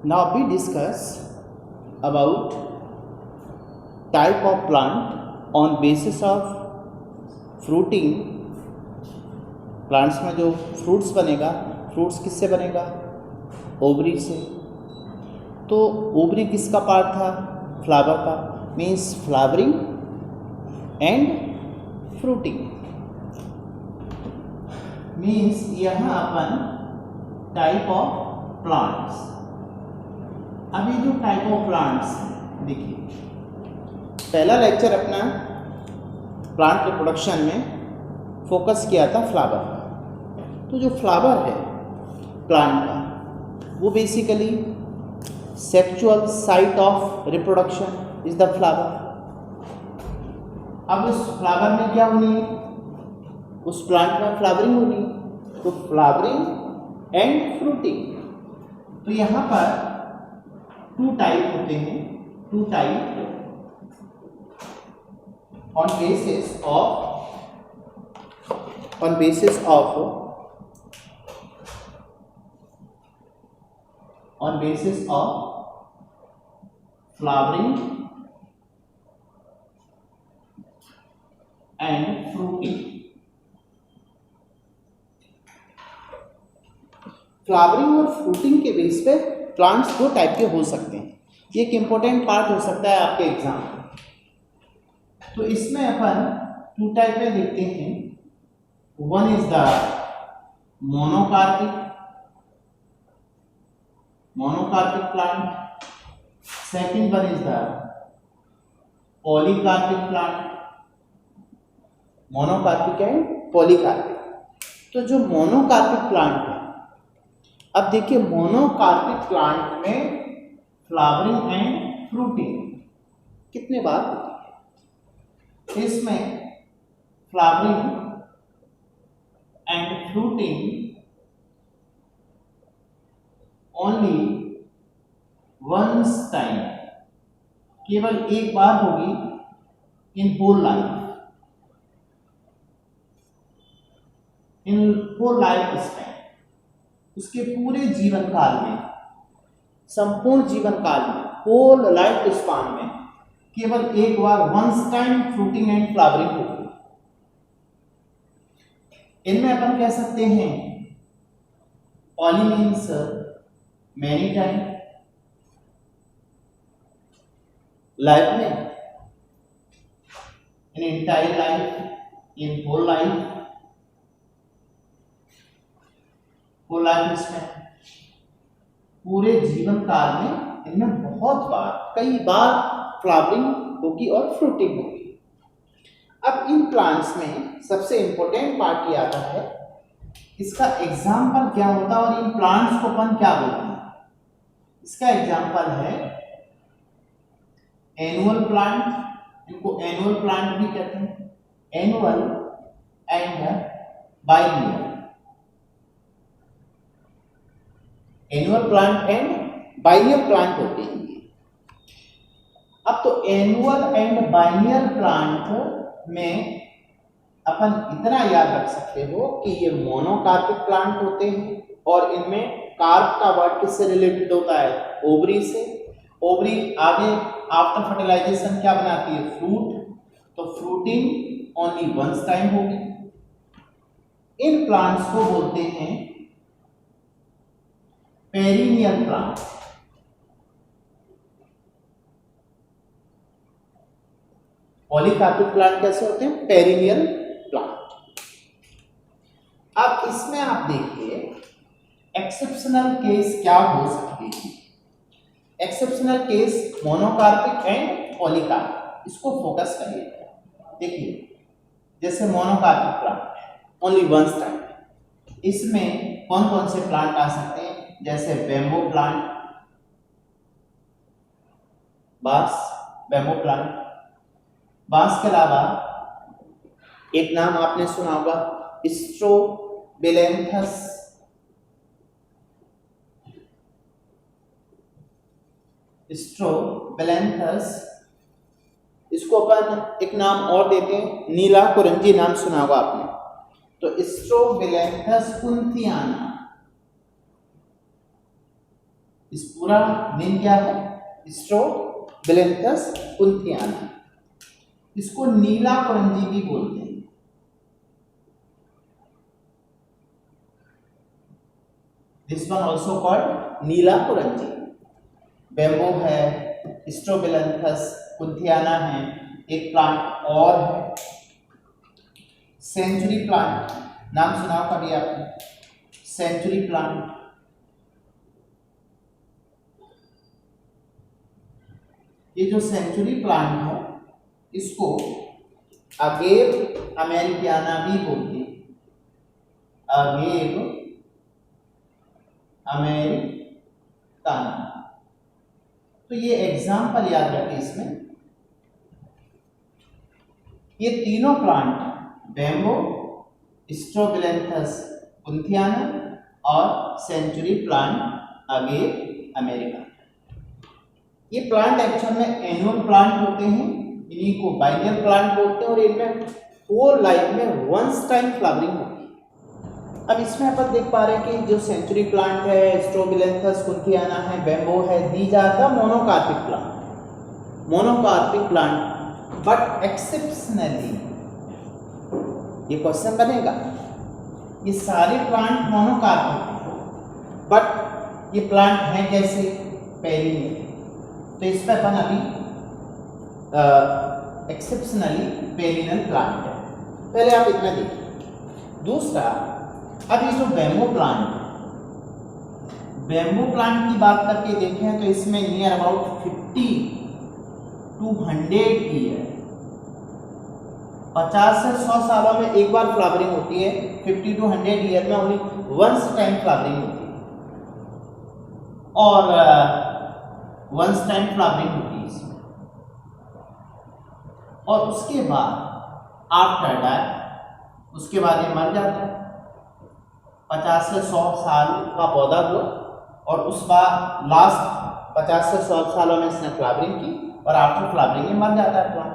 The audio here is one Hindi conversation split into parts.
Now we discuss about type of plant on basis of fruiting. Plants में जो फ्रूट्स बनेगा, फ्रूट्स किससे बनेगा? ओवरी से। तो ओवरी किसका पार्ट था? फ्लावर का। Means flowering and fruiting. Means यहाँ अपन टाइप ऑफ प्लांट्स। अभी जो टाइप ऑफ प्लांट्स देखिए, पहला लेक्चर अपना प्लांट रिप्रोडक्शन में फोकस किया था फ्लावर का। तो जो फ्लावर है प्लांट का, वो basically sexual site of reproduction is the flower. अब उस फ्लावर में क्या होनी है? उस प्लांट में फ्लावरिंग होनी है। तो फ्लावरिंग एंड फ्रूटिंग। तो यहाँ पर टू टाइप होते हैं, two type on basis of flowering and fruiting. Flowering और फ्रूटिंग के बेस पे प्लांट्स दो टाइप के हो सकते हैं। ये एक इम्पोर्टेंट पार्ट हो सकता है आपके एग्जाम में। तो इसमें अपन टू टाइप में देखते हैं। One is the monocarpic plant, second one is the polycarpic plant. Monocarpic and polycarpic. तो जो मोनोकार्पिक प्लांट है, अब देखिए मोनोकार्पिक प्लांट में फ्लावरिंग एंड फ्रूटिंग कितने बार होती है? इसमें flowering and fruiting only once time, केवल एक बार होगी इन होल लाइफ स्पैन। उसके पूरे जीवन काल में, संपूर्ण जीवन काल में, होल लाइफ स्पैन में केवल एक बार once time fruiting and flowering होगी। इनमें अपन कह सकते हैं poly means many time life में, in entire life, in whole life span, पूरे जीवन काल में इनमें बहुत बार, कई बार फ्लावरिंग होगी और फ्रूटिंग होगी। अब इन प्लांट्स में सबसे इंपॉर्टेंट पार्ट ये आता है, इसका एग्जाम्पल क्या होता है और इन प्लांट्स को अपन क्या बोलते हैं? इसका एग्जाम्पल है एनुअल प्लांट। इनको एनुअल प्लांट भी कहते हैं। Annual and biennial. Annual plant and biennial plant होते हैं। अब तो एनुअल एंड बाइनियल प्लांट में अपन इतना याद रख सकते हो कि ये मोनोकार्पिक प्लांट होते हैं और इनमें कार्प का वर्ड किससे रिलेटेड होता है? ओवरी से। ओवरी आगे आफ्टर फर्टिलाइजेशन क्या बनाती है? फ्रूट। तो फ्रूटिंग ओनली वंस टाइम होगी। इन प्लांट्स को बोलते हैं पेरिनियल प्लांट। पॉलीकार्पिक प्लांट कैसे होते हैं? Perennial plant. अब इसमें आप देखिए एक्सेप्शनल केस क्या हो सकते हैं। Exceptional case monocarpic and polycarpic, इसको फोकस करिए। देखिए जैसे monocarpic plant only once time, इसमें कौन कौन से प्लांट आ सकते हैं? जैसे बैम्बू प्लांट, बैम्बू प्लांट। बांस के अलावा एक नाम आपने सुना होगा स्ट्रोबिलेंथस। इसको अपन एक नाम और देते हैं, नीला कुरंजी नाम सुना होगा आपने। तो स्ट्रोबिलेंथस कुंथियाना। इस पूरा नेम क्या है? स्ट्रोबिलैंथस कुंथियाना। इसको नीला कुरंजी भी बोलते हैं। This one also called Neela Kurinji. Bamboo है, स्ट्रोबिलैंथस कुंथियाना है, एक प्लांट और है सेंचुरी प्लांट। नाम सुना कभी आपने? Century plant. ये जो सेंचुरी प्लांट है इसको अगेव अमेरिकाना भी बोलते हैं। Agave Americana. तो ये एग्जाम्पल याद रखें इसमें। ये तीनों प्लांट बेम्बो, स्ट्रोबिलैंथस कुंथियाना और सेंचुरी प्लांट अगेव अमेरिका। ये प्लांट एक्चुअल में एनुअल प्लांट होते हैं, इन्हीं को बाइनियल प्लांट बोलते हैं और इनमें होल लाइफ में वंस टाइम फ्लावरिंग होती है। अब इसमें अपन देख पा रहे हैं कि जो सेंचुरी प्लांट है, स्ट्रोबिलैंथस कुंथियाना है, बेम्बो है, these are the monocarpic plant. Monocarpic plant but exceptionally, ये क्वेश्चन बनेगा, ये सारे प्लांट मोनोकार्पिक हैं बट ये प्लांट हैं कैसे? पेरिनियल। तो इस पर अपन अभी एक्सेप्शनली पेरिनियल प्लांट है। पहले आप इतना देखिए। दूसरा, अब ये जो बेम्बो प्लांट है, बेम्बो प्लांट की बात करके देखें तो इसमें नियर अबाउट 50 to 100 ईयर, 50 से 100 सालों में एक बार फ्लावरिंग होती है। 50 to 100 ईयर में ओनली वंस टाइम फ्लावरिंग होती है और वंस टाइम फ्लावरिंग होती है इसमें। और उसके बाद आफ्टर दैट, उसके बाद ये मर जाता है। 50 से 100 साल का पौधा हुआ और उस बार लास्ट 50 से 100 सालों में इसने फ्लावरिंग की और आफ्टर फ्लावरिंग ये मर जाता है प्लांट।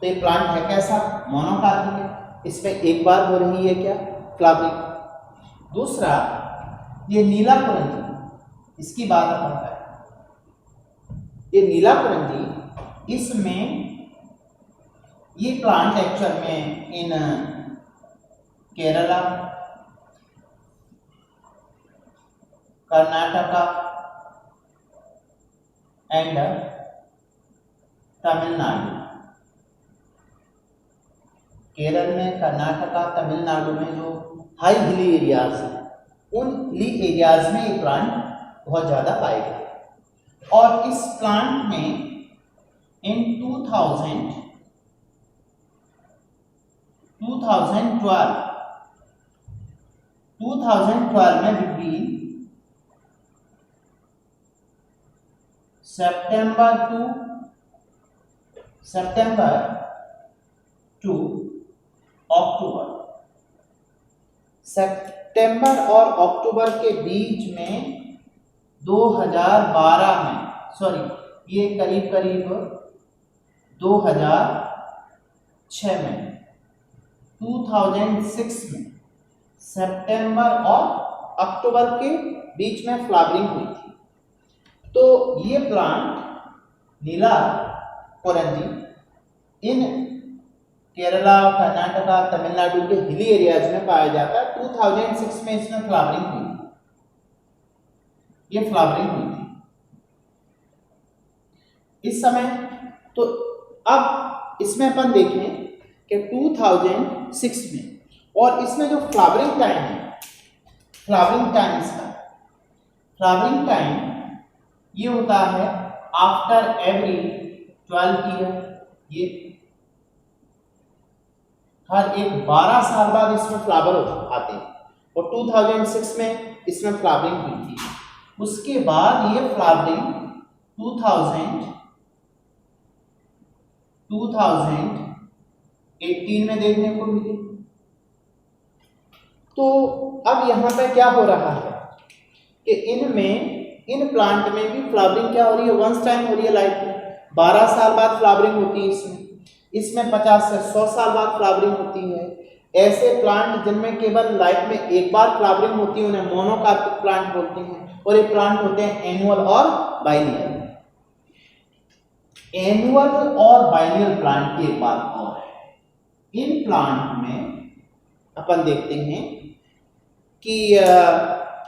तो ये प्लांट है कैसा? मोनोकार्पिक है। इसमें एक बार हो रही है क्या? फ्लावरिंग। दूसरा, ये नीला कुरंजी, इसकी बात अपन करें। ये नीला कुरंजी, इसमें ये प्लांट एक्चुअल में इन केरला, कर्नाटका एंड तमिलनाडु, केरल में, कर्नाटका, तमिलनाडु में जो हाई हिली एरियाज हैं, उन हिली एरियाज में ये प्लांट बहुत ज़्यादा पाए गए। और इस प्लांट में इन 2012 में बिटवीन सितंबर टू अक्टूबर, सितंबर और अक्टूबर के बीच में 2012 में, सॉरी ये करीब करीब 2006 में, 2006 में सितंबर और अक्टूबर के बीच में फ्लावरिंग हुई थी। तो ये प्लांट नीला कुरंजी इन केरला, कर्नाटका, तमिलनाडु के हिली एरियाज में पाया जाता है। 2006 में इसमें फ्लावरिंग हुई थी, ये फ्लावरिंग हुई थी इस समय। तो अब इसमें अपन देखें कि 2006 में, और इसमें जो फ्लावरिंग टाइम है, फ्लावरिंग टाइम इसका, फ्लावरिंग टाइम ये होता है आफ्टर एवरी 12 ईयर। ये हर एक 12 साल बाद इसमें फ्लावर आते हैं और 2006 में इसमें फ्लावरिंग हुई थी। उसके बाद ये फ्लावरिंग 2018 में देखने को मिली। तो अब यहाँ पे क्या हो रहा है कि इन प्लांट में भी फ्लावरिंग क्या हो रही है? वंस टाइम हो रही है लाइफ में। 12 साल बाद फ्लावरिंग होती है इसमें 50 से 100 साल बाद फ्लावरिंग होती है। ऐसे प्लांट जिनमें केवल लाइफ में एक बार फ्लावरिंग होती है उन्हें मोनोकार्पिक प्लांट बोलते हैं, और ये प्लांट होते हैं एनुअल और बाइनियल। एनुअल और बाइनियल प्लांट की एक बात और है, इन प्लांट में अपन देखते हैं कि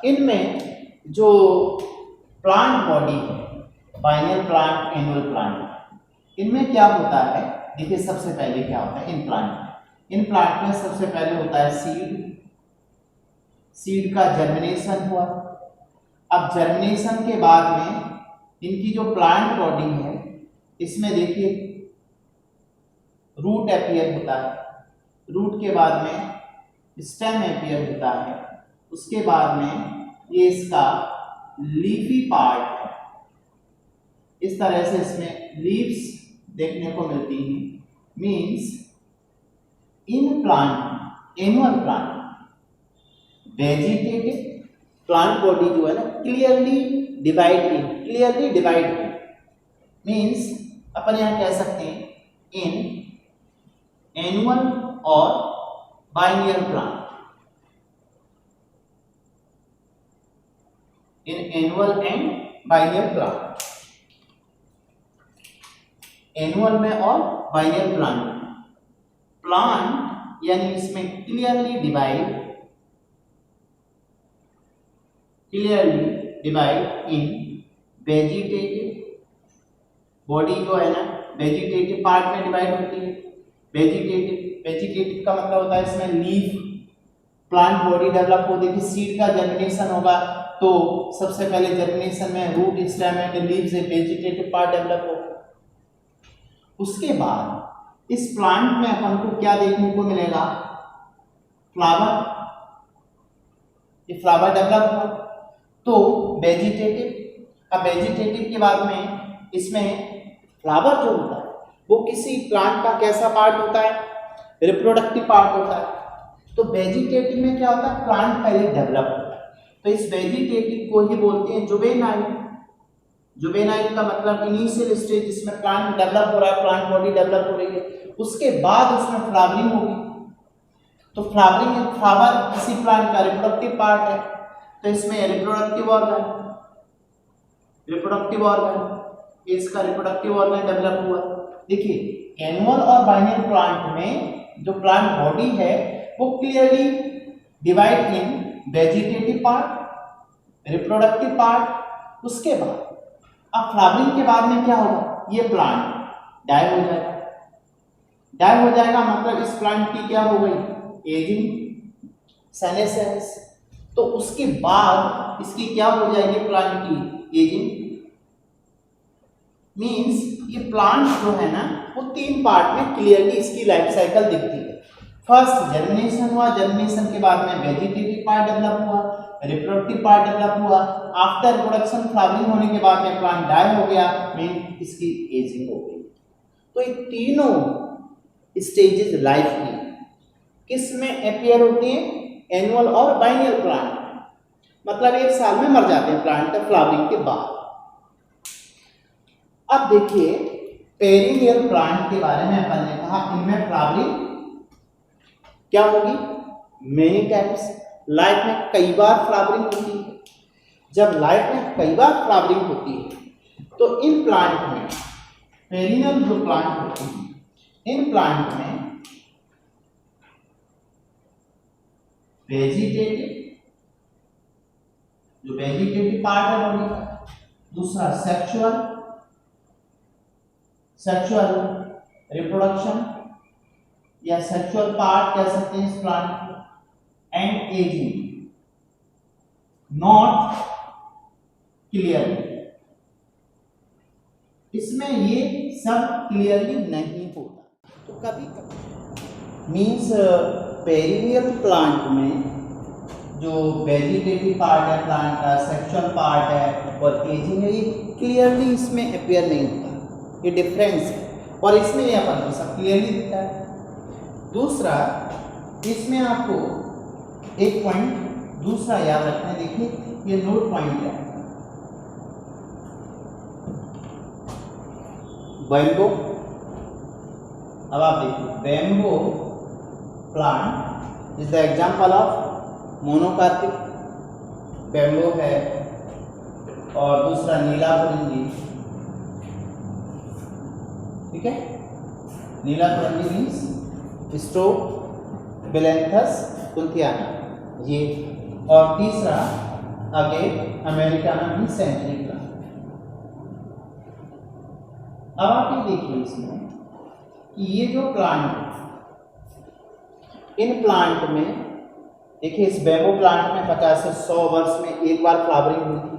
इनमें जो प्लांट बॉडी है, बाइनियल प्लांट, एनुअल प्लांट, इनमें क्या होता है, देखिए सबसे पहले क्या होता है इन प्लांट में सबसे पहले होता है सीड का जर्मिनेशन हुआ। अब जर्मिनेशन के बाद में इनकी जो प्लांट बॉडी है इसमें देखिए रूट अपीयर होता है, रूट के बाद में स्टेम अपीयर होता है, उसके बाद में ये इसका लीफी पार्ट है, इस तरह से इसमें लीव्स देखने को मिलती हैं। Means in plant, annual plant, vegetative plant body जो है ना क्लियरली डिवाइड मीन्स अपन यहाँ कह सकते हैं इन एनुअल और biennial plant, in annual and biennial plant, annual में और बाइनियल प्लांट यानी इसमें clearly divide in vegetative body जो है ना वेजिटेटिव पार्ट में डिवाइड होती है। वेजिटेटिव का मतलब होता है इसमें लीफ प्लांट बॉडी डेवलप हो, देखिए सीड का जर्मिनेशन होगा तो सबसे पहले जर्मिनेशन में root, stem and leaves vegetative part develop होगा। उसके बाद इस प्लांट में अपन को क्या देखने को मिलेगा, फ्लावर, ये फ्लावर डेवलप हुआ तो वेजिटेटिव। अब वेजिटेटिव के बाद में इसमें फ्लावर जो होता है वो किसी प्लांट का कैसा पार्ट होता है, रिप्रोडक्टिव पार्ट होता है। तो वेजिटेटिव में क्या होता है, प्लांट पहले डेवलप होता है, तो इस वेजिटेटिव को ही बोलते हैं जुवेनाइल। जुवेनाइल का मतलब इनिशियल स्टेज जिसमें प्लांट डेवलप हो रहा है, प्लांट बॉडी डेवलप हो रही है, उसके बाद उसमें फ्लावरिंग होगी। तो फ्लावर किसी प्लांट का रिप्रोडक्टिव पार्ट है, तो इसमें रिप्रोडक्टिव ऑर्गन इसका रिप्रोडक्टिव ऑर्गन डेवलप हुआ। देखिए एनुअल और बाइनियल प्लांट में जो प्लांट बॉडी है वो clearly divide in vegetative part, reproductive part. उसके बाद अब फ्लावरिंग के बाद में क्या होगा, ये प्लांट डाई हो जाएगा मतलब इस प्लांट की क्या हो गई, एजिंग, सेनेसेंस। तो उसके बाद इसकी क्या हो जाएगी, प्लांट की एजिंग। मींस ये प्लांट जो है ना वो 3 पार्ट में क्लियरली इसकी लाइफ साइकिल दिखती है। फर्स्ट जर्मिनेशन हुआ, जर्मिनेशन के बाद में वेजिटेटिव पार्ट डेवलप हुआ, रिप्रोडक्टिव पार्ट डेवलप हुआ, आफ्टर रिप्रोडक्शन फ्लावरिंग होने के बाद में प्लांट डाई हो गया, मीन इसकी एजिंग हो गई। तो ये तीनों स्टेजेस लाइफ की किस में अपीयर होती हैं, एनुअल और बाइनियल प्लांट, मतलब 1 साल में मर जाते हैं प्लांट फ्लावरिंग के बाद। अब देखिए पेरिनियल प्लांट के बारे में अपन ने कहा, इनमें फ्लावरिंग क्या होगी, मेनी टाइम्स, लाइफ में कई बार फ्लावरिंग होती है। जब लाइफ में कई बार फ्लावरिंग होती है तो इन प्लांट में, पेरिनियल जो प्लांट होती है, इन प्लांट में वेजिटेटिव, जो वेजिटेटिव पार्ट है बॉडी का, दूसरा सेक्सुअल रिप्रोडक्शन या सेक्सुअल पार्ट कह सकते हैं इस प्लांट को, एंड एजिंग नॉट क्लियरली, इसमें ये सब क्लियरली नहीं होता। तो कभी कभी मीन्स पेरिनियल प्लांट में जो वेजिटेटिव पार्ट है प्लांट का, सेक्सुअल पार्ट है और एजिंग है, ये क्लियरली इसमें अपीयर नहीं होता, ये डिफरेंस है। और इसमें ये अपन को सब क्लियरली दिखता है। दूसरा, इसमें आपको एक पॉइंट दूसरा याद रखना है, देखिए ये नोट पॉइंट है, बैम्बो। अब आप देखिए bamboo plant is the example of monocarpic, bamboo है, और दूसरा नीलाकुरंजी, ठीक है। नीलाकुरंजी मीन्स स्ट्रोबिलैंथस कुंथियाना ये, और तीसरा आगे अमेरिकाना मीन्स सेंचुरी प्लांट। अब आप ये देखिए इसमें कि ये जो प्लांट है, इन प्लांट में देखिए, इस बैम्बो प्लांट में 50 से 100 वर्ष में एक बार फ्लावरिंग होती है,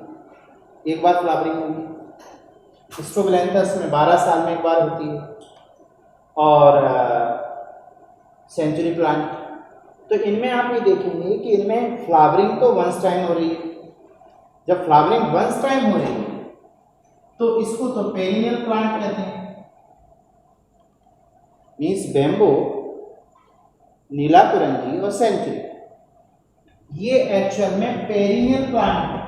स्ट्रोबिलैंथस में 12 साल में एक बार होती है, और सेंचुरी प्लांट, तो इनमें आप ये देखेंगे कि इनमें फ्लावरिंग तो वंस टाइम हो रही है। जब फ्लावरिंग वंस टाइम हो रही है तो इसको तो पेरिनियल प्लांट कहते हैं। मीन्स बैम्बो, नीलाकुरंजी और सेंचुरी ये एक्चुअल में पेरिनियल प्लांट है।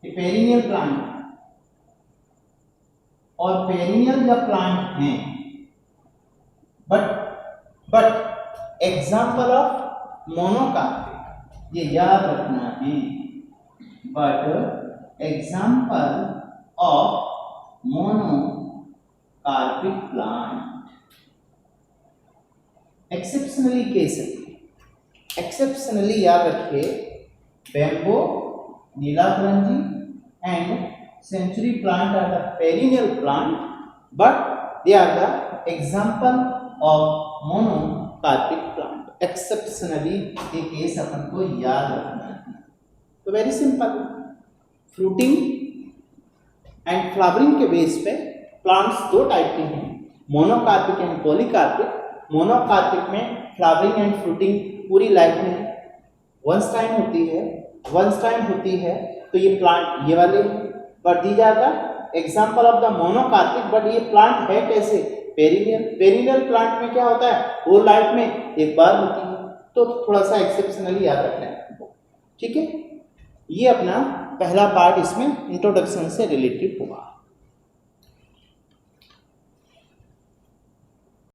ये पेरिनियल प्लांट है, और पेरिनियल जब प्लांट हैं, बट एग्जाम्पल ऑफ मोनोकार्पिक, ये याद रखना है, but example of monocarpic plant, exceptionally case, exceptionally याद रखिए, bamboo, Neelakurinji and century plant are the perennial plant, but they are the example of monocarpic plant. Exceptionally ये केस अपन को याद रखना है। तो very simple, fruiting and flowering के बेस पे प्लांट्स दो टाइप के हैं, मोनोकार्पिक एंड पॉलीकार्पिक। मोनोकार्पिक में फ्लावरिंग एंड फ्रूटिंग पूरी लाइफ में वंस टाइम होती है, तो ये प्लांट ये वाले हैं, but these are the example of the monocarpic. But ये प्लांट है कैसे? पेरिनियल। पेरिनियल प्लांट में क्या होता है, होल लाइफ में एक बार होती है, तो थोड़ा सा एक्सेप्शनली याद रखना है, ठीक है। ये अपना पहला पार्ट इसमें इंट्रोडक्शन से रिलेटेड हुआ।